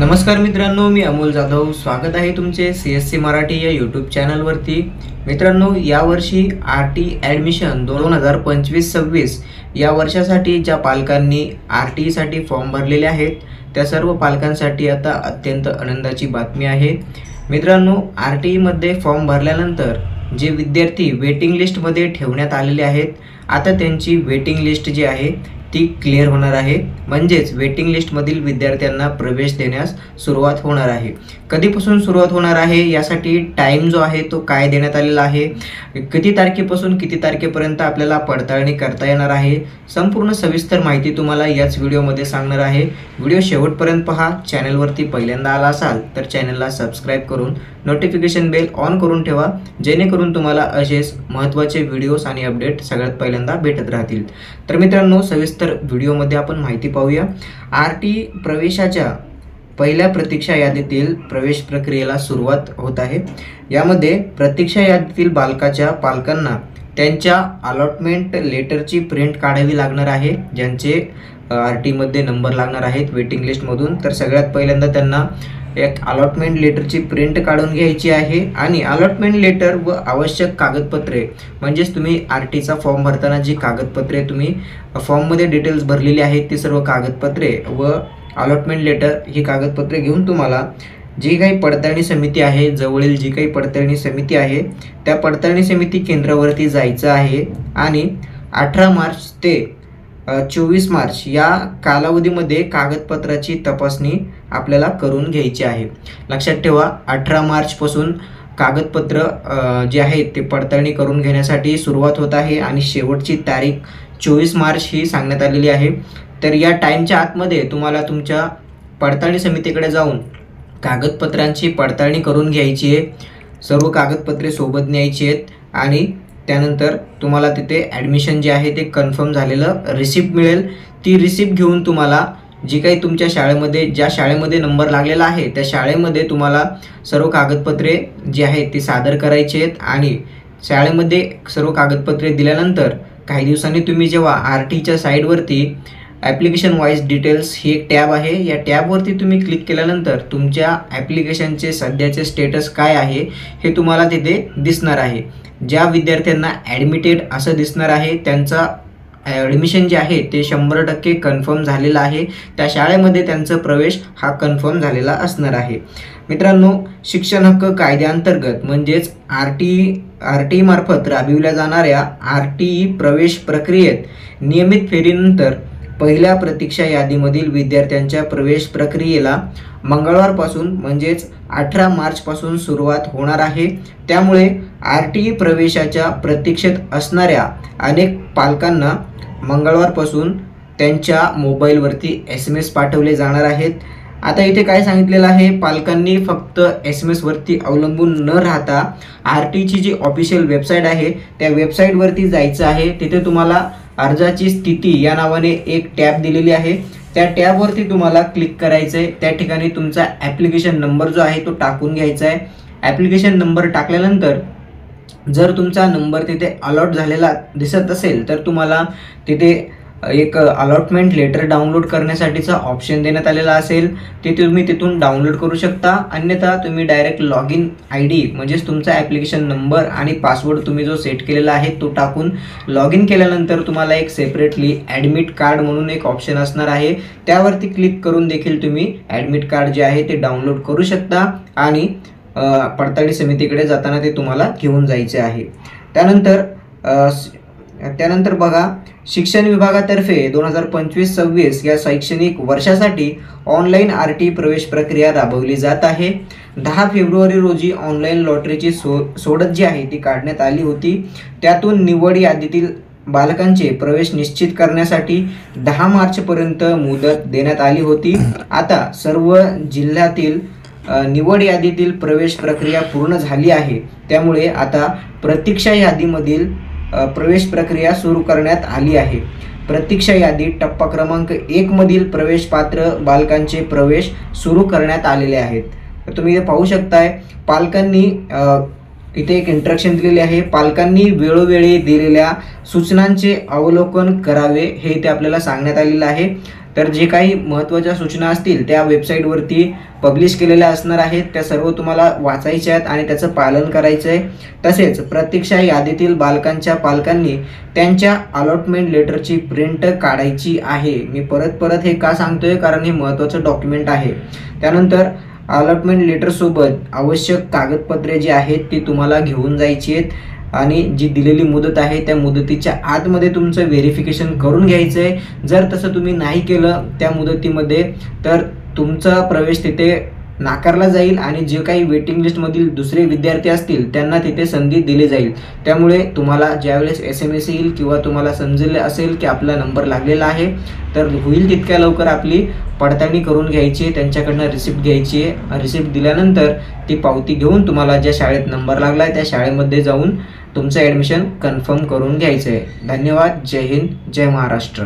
नमस्कार मित्रांनो, मी अमोल जाधव. स्वागत आहे तुमचे CSC मराठी या यूट्यूब चॅनलवरती. मित्रांनो, यावर्षी RT ॲडमिशन 2025-26 या वर्षासाठी ज्या पालकांनी RT साठी फॉर्म भरलेले आहेत त्या सर्व पालकांसाठी आता अत्यंत आनंदाची बातमी आहे. मित्रांनो, RT मध्ये फॉर्म भरल्यानंतर जे विद्यार्थी वेटिंग लिस्टमध्ये ठेवण्यात आलेले आहेत, आता त्यांची वेटिंग लिस्ट जी आहे ती क्लिअर होणार आहे. म्हणजेच वेटिंग लिस्टमधील विद्यार्थ्यांना प्रवेश देण्यास सुरुवात होणार आहे. कधीपासून सुरुवात होणार आहे यासाठी टाइम जो आहे तो काय देण्यात आलेला आहे, किती तारखेपासून किती तारखेपर्यंत आपल्याला पडताळणी करता येणार आहे, संपूर्ण सविस्तर माहिती तुम्हाला याच व्हिडिओमध्ये सांगणार आहे. व्हिडिओ शेवटपर्यंत पहा. चॅनलवरती पहिल्यांदा आला असाल तर चॅनलला सबस्क्राईब करून नोटिफिकेशन बेल ऑन करून ठेवा, जेणेकरून तुम्हाला असेच महत्त्वाचे व्हिडिओज आणि अपडेट सगळ्यात पहिल्यांदा भेटत राहतील. तर मित्रांनो, सविस्तर व्हिडिओमध्ये आपण माहिती पाहूया. RT प्रवेशाच्या पहिल्या प्रतीक्षा यादीतील प्रवेश प्रक्रियेला सुरुवात होत आहे. यामध्ये प्रतीक्षा यादीतील बालकाच्या पालकांना त्यांच्या अलॉटमेंट लेटरची प्रिंट काढावी लागणार आहे. ज्यांचे RT मध्ये नंबर लागणार आहेत वेटिंग लिस्टमधून, तर सगळ्यात पहिल्यांदा त्यांना एक अलॉटमेंट लेटरची प्रिंट काढून घ्यायची आहे आणि अलॉटमेंट लेटर व आवश्यक कागदपत्रे, म्हणजेच तुम्ही RTचा फॉर्म भरताना जी कागदपत्रे तुम्ही फॉर्ममध्ये डिटेल्स भरलेली आहेत ती सर्व कागदपत्रे व अलॉटमेंट लेटर ही कागदपत्रे घेऊन तुम्हाला जी काही पडताळणी समिती आहे, जवळील जी काही पडताळणी समिती आहे त्या पडताळणी समिती केंद्रावरती जायचं आहे आणि 18 मार्च ते 24 मार्च या कालावधीमध्ये कागदपत्राची तपासणी आपल्याला करून घ्यायची आहे. लक्षात ठेवा, 18 मार्चपासून कागदपत्र जे आहेत ते पडताळणी करून घेण्यासाठी सुरुवात होत आहे आणि शेवटची तारीख 24 मार्च ही सांगण्यात आलेली आहे. तर या टाईमच्या आतमध्ये तुम्हाला तुमच्या पडताळणी समितीकडे जाऊन कागदपत्रांची पडताळणी करून घ्यायची आहे. सर्व कागदपत्रे सोबत न्यायची आहेत आणि त्यानंतर तुम्हाला तिथे ॲडमिशन जे आहे ते कन्फर्म झालेलं रिसिप्ट मिळेल. ती रिसिप्ट घेऊन तुम्हाला जी काही तुमच्या शाळेमध्ये ज्या शाळेमध्ये नंबर लागलेला आहे त्या शाळेमध्ये तुम्हाला सर्व कागदपत्रे जी आहेत ती सादर करायची आहेत आणि शाळेमध्ये सर्व कागदपत्रे दिल्यानंतर काही दिवसांनी तुम्ही जेव्हा RTच्या साईडवरती ॲप्लिकेशन वाईज डिटेल्स ही एक टॅब आहे, या टॅबवरती तुम्ही क्लिक केल्यानंतर तुमच्या ॲप्लिकेशनचे सध्याचे स्टेटस काय आहे हे तुम्हाला तिथे दिसणार आहे. ज्या विद्यार्थ्यांना ॲडमिटेड असं दिसणार आहे त्यांचा ॲडमिशन जे आहे ते 100% कन्फर्म झालेला आहे. त्या शाळेमध्ये त्यांचा प्रवेश हा कन्फर्म झालेला असणार आहे. मित्रांनो, शिक्षण हक्क कायद्याअंतर्गत म्हणजेच RT मार्फत राबविल्या जाणाऱ्या RT प्रवेश प्रक्रियेत नियमित फेरीनंतर पहिल्या प्रतीक्षा यादीमधील विद्यार्थ्यांच्या प्रवेश प्रक्रियेला मंगळवारपासून म्हणजेच 18 मार्चपासून सुरुवात होणार आहे. त्यामुळे RT प्रवेशाच्या प्रतीक्षेत असणाऱ्या अनेक पालकांना मंगळवारपासून त्यांच्या मोबाईलवरती SMS पाठवले जाणार आहेत. आता इथे काय सांगितलेलं आहे, पालकांनी फक्त SMS वरती अवलंबून न राहता RTची जी ऑफिशियल वेबसाईट आहे त्या वेबसाईटवरती जायचं आहे. तिथे तुम्हाला अर्जाची स्थिती या नावाने एक टॅब दिलेली आहे. त्या टॅबवरती तुम्हाला क्लिक करायचं आहे. त्या ठिकाणी तुमचा ॲप्लिकेशन नंबर जो आहे तो टाकून घ्यायचा आहे. ॲप्लिकेशन नंबर टाकल्यानंतर जर तुमचा नंबर तिथे अलॉट झालेला दिसत असेल तर तुम्हाला तिथे एक अलॉटमेंट लेटर डाउनलोड करण्यासाठीचा ऑप्शन देण्यात आलेला असेल, ते तुम्ही तिथून डाउनलोड करू शकता. अन्यथा तुम्ही डायरेक्ट लॉग इन ID म्हणजेच तुमचा ॲप्लिकेशन नंबर आणि पासवर्ड तुम्ही जो सेट केलेला आहे तो टाकून लॉग इन केल्यानंतर तुम्हाला एक सेपरेटली ॲडमिट कार्ड म्हणून एक ऑप्शन असणार आहे. त्यावरती क्लिक करून देखील तुम्ही ॲडमिट कार्ड जे आहे ते डाउनलोड करू शकता आणि पडताळणी समितीकडे जाताना ते तुम्हाला घेऊन जायचे आहे. त्यानंतर बघा, शिक्षण विभागातर्फे 2025-26 या शैक्षणिक वर्षासाठी ऑनलाईन RT प्रवेश प्रक्रिया राबवली जात आहे. 10 फेब्रुवारी रोजी ऑनलाईन लॉटरीची सोडत जी आहे ती काढण्यात आली होती. त्यातून निवड यादीतील बालकांचे प्रवेश निश्चित करण्यासाठी 10 मार्चपर्यंत मुदत देण्यात आली होती. आता सर्व जिल्ह्यातील निवड यादीतील प्रवेश प्रक्रिया पूर्ण झाली आहे. त्यामुळे आता प्रतीक्षा यादीमधील प्रवेश प्रक्रिया सुरू करण्यात आली आहे. प्रतीक्षा यादी टप्पा क्रमांक 1 मधील प्रवेश पात्र बालकांचे प्रवेश सुरू करण्यात आलेले आहेत. तर तुम्ही हे पाहू शकताय, पालकांनी इथे एक इंस्ट्रक्शन दिलेले आहे. पालकांनी वेळोवेळी दिलेल्या सूचनांचे अवलोकन करावे हे इथे आपल्याला सांगण्यात आलेलं आहे. तर जे काही महत्त्वाच्या सूचना असतील त्या वेबसाईटवरती पब्लिश केलेल्या असणार आहेत, त्या सर्व तुम्हाला वाचायच्या आहेत आणि त्याचं पालन करायचं आहे. तसेच प्रतीक्षा यादीतील बालकांच्या पालकांनी त्यांच्या अलॉटमेंट लेटरची प्रिंट काढायची आहे. मी परत हे का सांगतोय, कारण हे महत्त्वाचं डॉक्युमेंट आहे. त्यानंतर अलॉटमेंट लेटरसोबत आवश्यक कागदपत्रे जी आहेत ती तुम्हाला घेऊन जायची आहेत आणि जी दिलेली मुदत आहे त्या मुदतीच्या आतमध्ये तुमचं व्हेरिफिकेशन करून घ्यायचं आहे. जर तसं तुम्ही नाही केलं त्या मुदतीमध्ये तर तुमचा प्रवेश तिथे नाकारला जाईल आणि जे काही वेटिंग लिस्टमधील दुसरे विद्यार्थी असतील त्यांना तिथे संधी दिली जाईल. त्यामुळे तुम्हाला ज्यावेळेस SMS येईल किंवा तुम्हाला समजले असेल की आपला नंबर लागलेला आहे, तर होईल तितक्या लवकर आपली पडताळणी करून घ्यायची आहे, त्यांच्याकडनं रिसिप्ट घ्यायची आहे. रिसिप्ट दिल्यानंतर ती पावती घेऊन तुम्हाला ज्या शाळेत नंबर लागला आहे त्या शाळेमध्ये जाऊन तुमचं ॲडमिशन कन्फर्म करून घ्यायचं आहे. धन्यवाद. जय हिंद, जय महाराष्ट्र.